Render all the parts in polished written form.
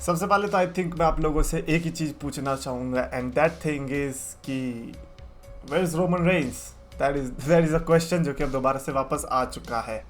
सबसे पहले तो आई थिंक मैं आप लोगों से एक ही चीज़ पूछना चाहूँगा एंड दैट थिंग इज़ कि where is Roman Reigns. That is a question जो कि अब दोबारा से वापस आ चुका है।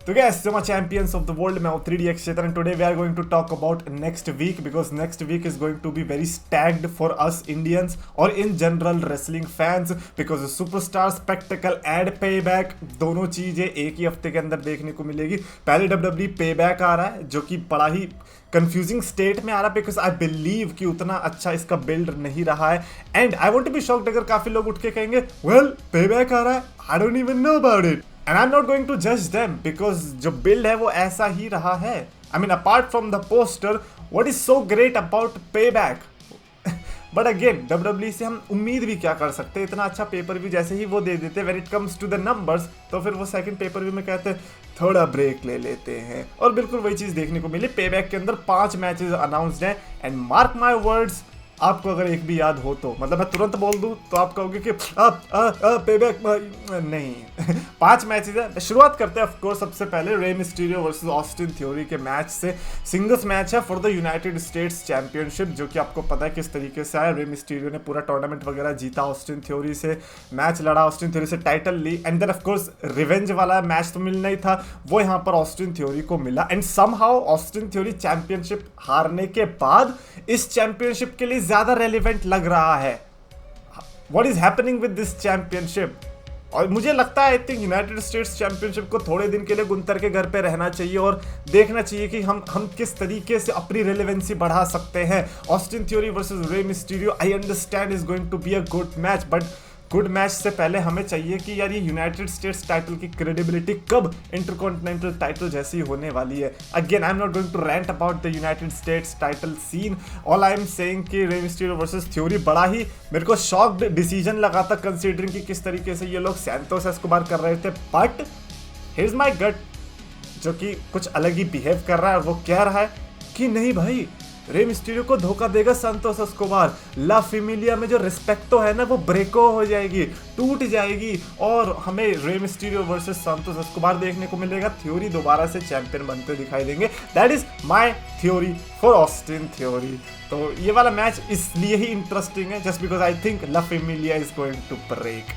तो guys, so much champions of the world, मैं हूँ 3DX Chetan and today we are going to talk about next week because next week is going to be very stacked for us Indians और in general wrestling fans because superstar spectacle and payback दोनों चीजें एक ही हफ्ते के अंदर देखने को मिलेगी। पहले WWE payback आ रहा है जो कि बड़ा ही कंफ्यूजिंग स्टेट में आ रहा है बिकॉज आई बिलीव कि उतना अच्छा इसका बिल्ड नहीं रहा है and I want to be shocked अगर काफी लोग उठ के कहेंगे वेल पेबैक आ रहा है, I don't even know about it and I am not going to जज देम बिकॉज जो बिल्ड है वो ऐसा ही रहा है। I mean apart from the poster what is so great about Payback, but again WWE से हम उम्मीद भी क्या कर सकते हैं, इतना अच्छा पेपर व्यू जैसे ही वो दे देते when it comes to the numbers तो फिर वो सेकंड पेपर व्यू में कहते थोड़ा ब्रेक ले लेते हैं और बिल्कुल वही चीज देखने को मिली। पेबैक के अंदर 5 मैचेस अनाउंस्ड हैं एंड मार्क माय वर्ड्स, आपको अगर एक भी याद हो तो मतलब मैं तुरंत बोल दूं तो आप कहोगे कि पेबैक नहीं 5 मैचेस है। शुरुआत करते हैं ऑफ कोर्स सबसे पहले Rey Mysterio versus Austin theory के मैच से। सिंगल्स मैच है for the United states championship जो कि आपको पता है किस तरीके से आया। रे मिस्टीरियो ने पूरा टूर्नामेंट वगैरह जीता, ऑस्टिन थ्योरी से मैच लड़ा, ऑस्टिन थ्योरी से टाइटल ली and then of course revenge वाला मैच तो मिलना ही था, वो यहाँ पर ऑस्टिन थ्योरी को मिला and somehow Austin theory championship हारने के बाद इस चैंपियनशिप के लिए ज्यादा रेलिवेंट लग रहा है। What is happening with this championship? और मुझे लगता है I think United states championship को थोड़े दिन के लिए गुंतर के घर पे रहना चाहिए और देखना चाहिए कि हम किस तरीके से अपनी रेलेवेंसी बढ़ा सकते हैं। Austin Theory versus Rey Mysterio, I understand is going to be a good match, but good match से पहले हमें चाहिए कि यार ये यूनाइटेड स्टेट्स टाइटल की क्रेडिबिलिटी कब इंटरकॉन्टिनेंटल टाइटल जैसी होने वाली है। Again I am not going to rant about the United States title scene, all I am saying कि रे मिस्टीरियो वर्सेस थ्योरी बड़ा ही मेरे को शॉक्ड डिसीजन लगा था कंसीडरिंग कि किस तरीके से ये लोग सैंतोस एस्कोबार कर रहे थे, but here is my gut जो कि कुछ अलग ही बिहेव कर रहा है और वो कह रहा है कि नहीं भाई रे मिस्टीरियो को धोखा देगा संतोष एस्कोबार, ला फेमिलिया में जो रिस्पेक्टो है ना वो ब्रेको हो जाएगी, टूट जाएगी और हमें रे मिस्टीरियो वर्सेस संतोष एस्कोबार देखने को मिलेगा। थ्योरी दोबारा से चैंपियन बनते दिखाई देंगे। That is my theory for Austin theory. तो ये वाला मैच इसलिए ही इंटरेस्टिंग है just because I think La Familia is going to break.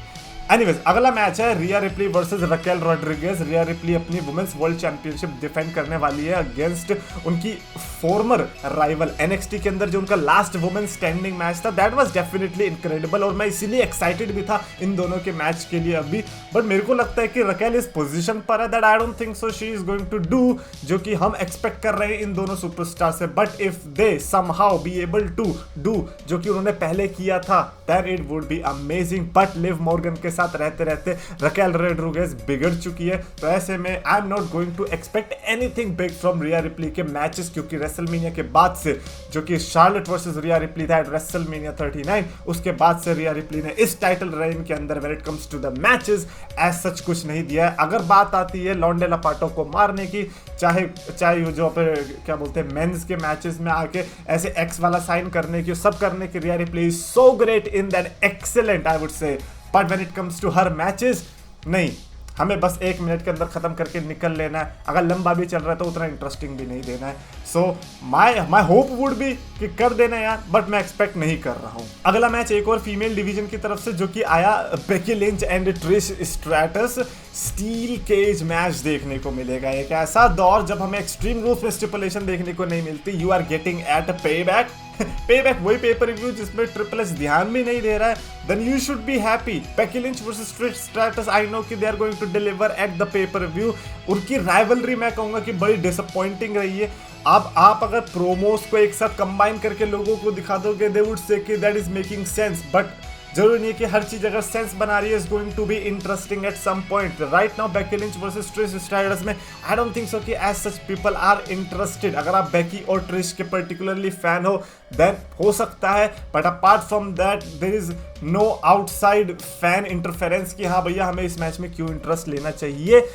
Anyways अगला मैच है Rhea Ripley versus Raquel Rodriguez. Rhea Ripley अपनी वुमेन्स वर्ल्ड चैंपियनशिप डिफेंड करने वाली है अगेंस्ट उनकी फॉर्मर राइवल एनएक्सटी के अंदर जो उनका लास्ट वुमेन स्टैंडिंग मैच था। दैट वाज डेफिनेटली इनक्रेडिबल और मैं इसीलिए एक्साइटेड भी था इन दोनों के मैच के लिए अभी, बट मेरे को लगता है कि रकेल इस पोजीशन पर है that I don't think so she is going to do जो कि हम एक्सपेक्ट कर रहे हैं इन दोनों सुपरस्टार से, but if they somehow be able to do जो कि उन्होंने पहले किया था that it would be amazing. But Liv Morgan के साथ रहते रहते रकेल रॉड्रिगेज बिगड़ चुकी है तो ऐसे में I am not going to expect anything big from Rhea Ripley के मैचेस, क्योंकि रेसलमेनिया के बाद से जो कि शार्लेट वर्सेस रिया रिप्ली था रेसलमेनिया 39, उसके बाद से रिया रिप्ली ने इस टाइटल रेन के अंदर when it comes to the matches as such कुछ नहीं दिया है। अगर बात आती है लॉन्डे लपाटो को मारने की, चाहे जो क्या बोलते हैं मेंस के मैचेस में आके ऐसे एक्स वाला साइन करने की, सब करने की, Rhea Ripley is so great in that, excellent I would say, but when it comes to her matches नहीं, हमें बस 1 मिनट के अंदर खत्म करके निकल लेना है। अगर लंबा भी चल रहा है तो उतना इंटरेस्टिंग भी नहीं देना है। So my hope would be कि कर देना यार, बट मैं एक्सपेक्ट नहीं कर रहा हूँ। अगला मैच एक और फीमेल डिवीजन की तरफ से जो कि आया, Becky Lynch and Trish Stratus steel cage match देखने को मिलेगा। एक ऐसा दौर जब हमें एक्सट्रीम रूल्स में स्टिपुलेशन देखने को नहीं मिलती। You are getting at Payback Payback वही पेपर रिव्यू जिसमें ट्रिपल एच ध्यान भी नहीं दे रहा है, then you should be happy. Becky Lynch versus Trish Stratus, I know कि they are going to deliver at the paper review. उनकी राइवलरी मैं कहूंगा कि बड़ी डिसअपॉइंटिंग रही है। अब आप अगर प्रोमोस को एक साथ कंबाइन करके लोगों को दिखा दोगे दे वुड से कि that is making sense, but जरूरी नहीं है कि हर चीज अगर सेंस बना रही है is going to be interesting at some point. Right now Becky Lynch versus Trish Stratus में आई डोंट थिंक सो कि as such people are interested. अगर आप बेकी और ट्रिश के पर्टिकुलरली फैन हो देन हो सकता है, but apart from that there is no outside fan interference कि हाँ भैया हमें इस मैच में क्यों इंटरेस्ट लेना चाहिए।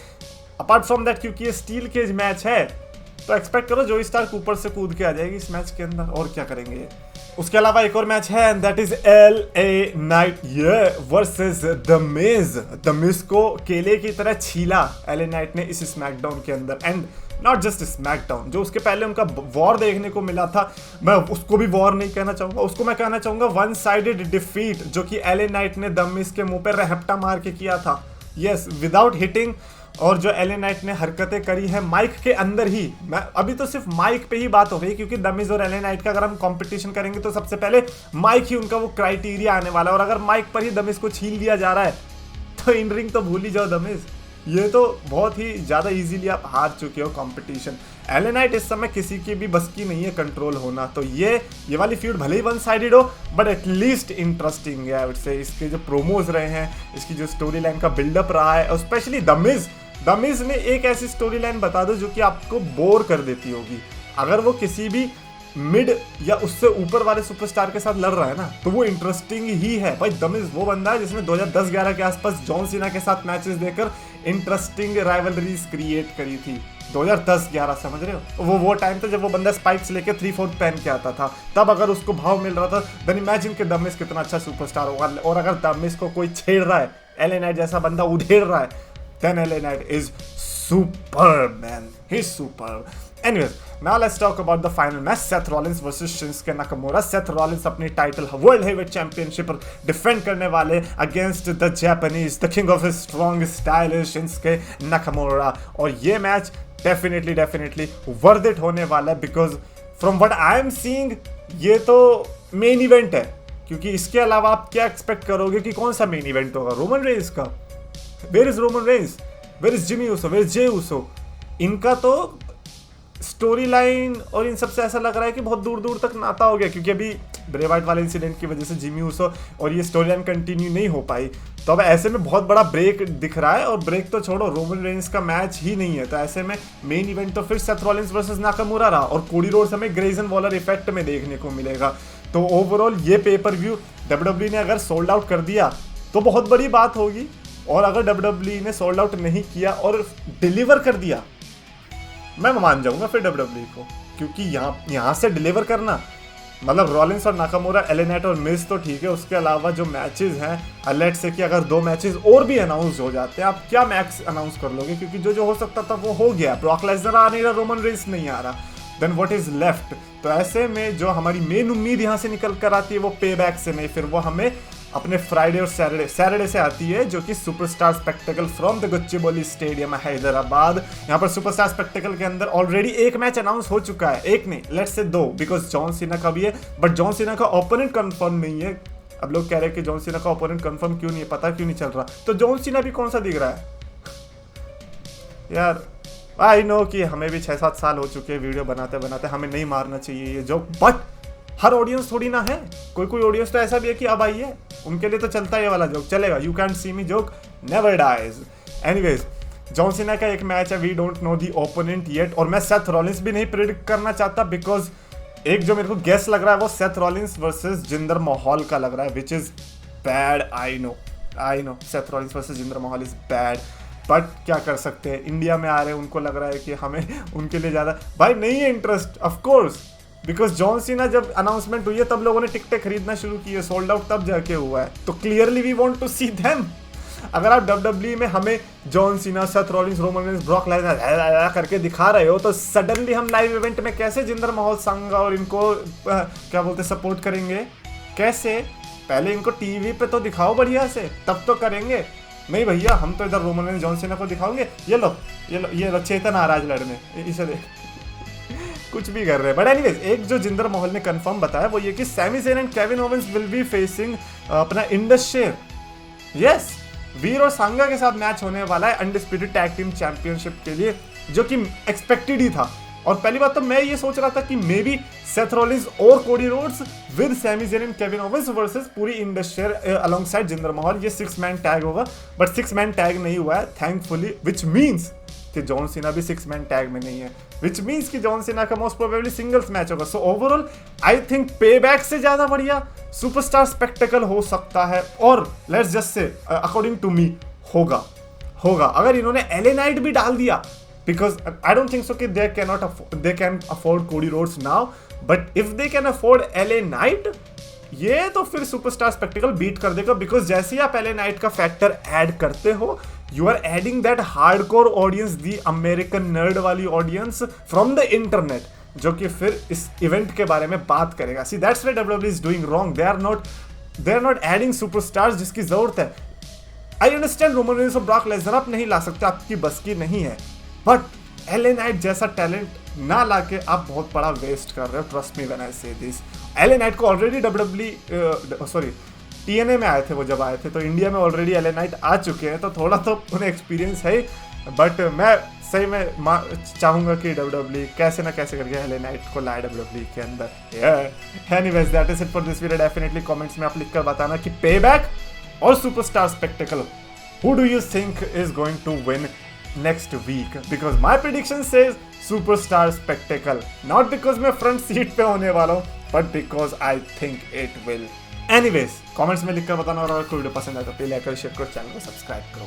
अपार्ट फ्रॉम दैट क्योंकि ये स्टील केज मैच है तो एक्सपेक्ट करो जोई स्टार्क ऊपर से कूद के आ जाएगी इस मैच के अंदर, और क्या करेंगे। उसके अलावा एक और मैच है and that is LA night versus the Miz. The Miz को केले की तरह छीला LA नाइट ने इस स्मैकडाउन के अंदर एंड नॉट जस्ट स्मैकडाउन। जो उसके पहले उनका वॉर देखने को मिला था, मैं उसको भी वॉर नहीं कहना चाहूंगा, उसको मैं कहना चाहूंगा वन साइडेड डिफीट, जो कि एले नाइट ने द मिज के मुंह पे रहपटा मार के किया था। Yes, without hitting. और जो एले नाइट ने हरकतें करी है माइक के अंदर ही, मैं अभी तो सिर्फ माइक पे ही बात हो रही है, क्योंकि द मिज और एले नाइट का अगर हम कंपटीशन करेंगे तो सबसे पहले माइक ही उनका वो क्राइटेरिया आने वाला है। और अगर माइक पर ही द मिज को छील दिया जा रहा है तो इन रिंग तो भूल ही जाओ द मिज। ये तो बहुत ही ज्यादा इजीली आप हार चुके हो कंपटीशन। एले नाइट इस समय किसी की भी बस की नहीं है कंट्रोल होना। तो ये वाली फ्यूड भले ही वन साइडेड हो, बट एटलीस्ट इंटरेस्टिंग है। आई वुड से इसके जो प्रोमोज रहे हैं, इसकी जो स्टोरी लाइन का बिल्डअप रहा है, और स्पेशली द मिज ने एक ऐसी स्टोरी लाइन बता दो जो कि आपको बोर कर देती होगी। अगर वो किसी भी मिड या उससे ऊपर वाले सुपरस्टार के साथ लड़ रहा है ना, तो वो इंटरेस्टिंग ही है। भाई द मिज वो बंदा है जिसने 2010-11 के आसपास जॉन सीना के साथ मैचेस देकर इंटरेस्टिंग राइवलरीज क्रिएट करी थी। 2010-11 समझ रहे हो, वो टाइम था जब वो बंदा स्पाइक्स लेके 3/4 पहन के आता था। तब अगर उसको भाव मिल रहा था, देन इमेजिन कि द मिज कितना अच्छा सुपरस्टार होगा। और अगर द मिज को कोई छेड़ रहा है, एले नाइट जैसा बंदा उधेड़ रहा है, then LA Knight is superb, man. He's superb. Anyways, now let's talk about the final match. Seth Rollins versus Shinsuke Nakamura. Seth Rollins अपनी title world heavyweight championship defend करने वाले against the Japanese, the king of strong style Shinsuke Nakamura। और ये match definitely worth it होने वाला है, because from what I am seeing ये तो मेन इवेंट है। क्योंकि इसके अलावा आप क्या एक्सपेक्ट करोगे कि कौन सा मेन इवेंट होगा? रोमन रेंस का। Where is Roman Reigns? Where is Jimmy Uso? Where is Jey Uso? इनका तो स्टोरी लाइन और इन सबसे ऐसा लग रहा है कि बहुत दूर दूर तक नाता हो गया, क्योंकि अभी ब्रे वाइट वाले इंसिडेंट की वजह से जिमी ऊसो और ये स्टोरी लाइन कंटिन्यू नहीं हो पाई। तो अब ऐसे में बहुत बड़ा ब्रेक दिख रहा है, और ब्रेक तो छोड़ो, रोमन रेंस का मैच ही नहीं है। तो ऐसे में मेन इवेंट तो फिर सेथ रॉलिंस वर्सेस नाकामुरा रहा, और कोडी रोड्स हमें ग्रेजन वॉलर इफेक्ट में देखने को मिलेगा। तो ओवरऑल ये पेपर व्यू WWE ने अगर सोल्ड आउट कर दिया तो बहुत बड़ी बात होगी, और अगर WWE ने सोल्ड आउट नहीं किया और डिलीवर कर दिया, मैं मान जाऊंगा फिर WWE को। क्योंकि यहाँ से डिलीवर करना मतलब रॉलिंस और नाकामुरा, एले नाइट और मिज तो ठीक है, उसके अलावा जो मैचेस हैं, लेट्स से कि अगर 2 मैचेस और भी अनाउंस हो जाते हैं, आप क्या मैच अनाउंस कर लोगे? क्योंकि जो हो सकता था वो हो गया। ब्रॉक लेसनर आ नहीं रहा, रोमन रेंस नहीं आ रहा, देन व्हाट इज लेफ्ट? तो ऐसे में जो हमारी मेन उम्मीद यहाँ से निकल कर आती है वो पे बैक से नहीं, फिर वो हमें अपने फ्राइडे और सैटरडे से आती है, जो कि superstar spectacle from the Gachibowli stadium Hyderabad. यहाँ पर सुपरस्टार स्पेक्टेकल के अंदर ऑलरेडी एक मैच अनाउंस हो चुका है, एक नहीं, let's say 2, because John Cena का भी है, बट जॉन सीना का ओपोनेंट कंफर्म नहीं है। अब लोग कह रहे हैं कि जॉन सीना का ओपोनेंट कंफर्म क्यों नहीं है, पता क्यों नहीं चल रहा? तो जॉन सीना भी कौन सा दिख रहा है यार? आई नो कि हमें भी 6-7 साल हो चुके हैं वीडियो बनाते बनाते, हमें नहीं मारना चाहिए ये जोक, बट हर ऑडियंस थोड़ी ना है, कोई ऑडियंस तो ऐसा भी है कि अब आई है, उनके लिए तो चलता है ये वाला जोक, चलेगा। You can't see me joke never dies. Anyways, John Cena का एक मैच है, we don't know the opponent yet, और मैं सेथ रॉलिंस भी नहीं प्रेडिक्ट करना चाहता, बिकॉज एक जो मेरे को गेस लग रहा है वो सेथ रॉलिंस वर्सेस जिंदर महल का लग रहा है, which is bad. I know Seth Rollins versus Jinder Mahal is bad, but क्या कर सकते हैं, इंडिया में आ रहे हैं, उनको लग रहा है कि हमें उनके लिए ज़्यादा भाई नहीं है interest, of course, because John Cena जब अनाउंसमेंट हुई है तब लोगों ने टिकटें खरीदना शुरू की है, सोल्ड आउट तब जाके हुआ है, तो clearly we want to see them. अगर आप WWE में हमें John Cena, Seth Rollins, Roman Reigns, Brock Lesnar करके दिखा रहे हो, तो सडनली हम लाइव इवेंट में कैसे जिंदर महल संघ और इनको क्या बोलते सपोर्ट करेंगे? कैसे? पहले इनको टीवी पे तो दिखाओ बढ़िया से, तब तो करेंगे। नहीं भैया, हम तो इधर रोमन रेंस, जॉन सीना को दिखाओगे, ये लो चेतन आ रहा है लड़ने, इसे देख कुछ भी कर रहे हैं। बट एनीवेज, एक जो जिंदर महल ने कंफर्म बताया वो ये कि Sami Zayn and Kevin Owens will be facing अपना इंडस शेयर। यस, वीर और सांगा के साथ मैच होने वाला है अनडिस्प्यूटेड टैग टीम चैंपियनशिप के लिए, जो कि एक्सपेक्टेड ही था। और पहली बात तो मैं ये सोच रहा था कि मे बी सेथ रॉलिंस और Cody Rhodes with Sami Zayn and Kevin Owens versus पूरी इंडस शेयर अलोंगसाइड जिंदर महल, ये 6 मैन टैग होगा, बट 6 मैन टैग नहीं हुआ है थैंकफुली, विच मीन्स कि जॉन सीना भी 6 मैन टैग में नहीं है, विच मीन्स कि जॉन सीना का मोस्ट प्रोबेबली सिंगल्स मैच होगा। So overall I think payback से ज्यादा बढ़िया सुपरस्टार स्पेक्टेकल हो सकता है, और let's just say according to me होगा अगर इन्होंने एले नाइट भी डाल दिया, because I don't think so कि they can afford Cody Rhodes now, but if they can afford LA Knight, ये तो फिर सुपरस्टार स्पेक्टिकल बीट कर देगा, बिकॉज जैसे ही आप LA Knight का फैक्टर ऐड करते हो, you are adding that hardcore audience, the American nerd वाली ऑडियंस फ्रॉम द इंटरनेट, जो कि फिर इस इवेंट के बारे में बात करेगा। See that's what WWE is doing wrong. They are not adding superstars जिसकी जरूरत है। आई अंडरस्टैंड रोमन रेंस और ब्रॉक लेसनर आप नहीं ला सकते, आपकी बस की नहीं है, बट एलए नाइट जैसा टैलेंट ना लाके आप बहुत बड़ा वेस्ट कर रहे हो। ट्रस्ट मी व्हेन आई से दिस। एलए नाइट को ऑलरेडी टीएनए में आए थे वो, जब आए थे तो इंडिया में ऑलरेडी एलए नाइट आ चुके हैं, तो थोड़ा तो उन्हें एक्सपीरियंस है। बट मैं सही में चाहूंगा कि डब्ल्यूडब्ल्यू कैसे ना कैसे करके एलए नाइट को लाए डब्ल्यूडब्ल्यू के अंदर। Anyways that is it for this video. Definitely comments में आप लिखकर बताना कि पेबैक और superstar spectacle, who do you think is going to win next week? Because my prediction says Superstar Spectacle, not because मैं front seat पे होने वाला हूँ, but because I think it will. Anyways, comments में लिखकर बताना, और अगर कोई वीडियो पसंद आए तो प्लीज लाइक करो, शेयर करो, चैनल को सब्सक्राइब करो।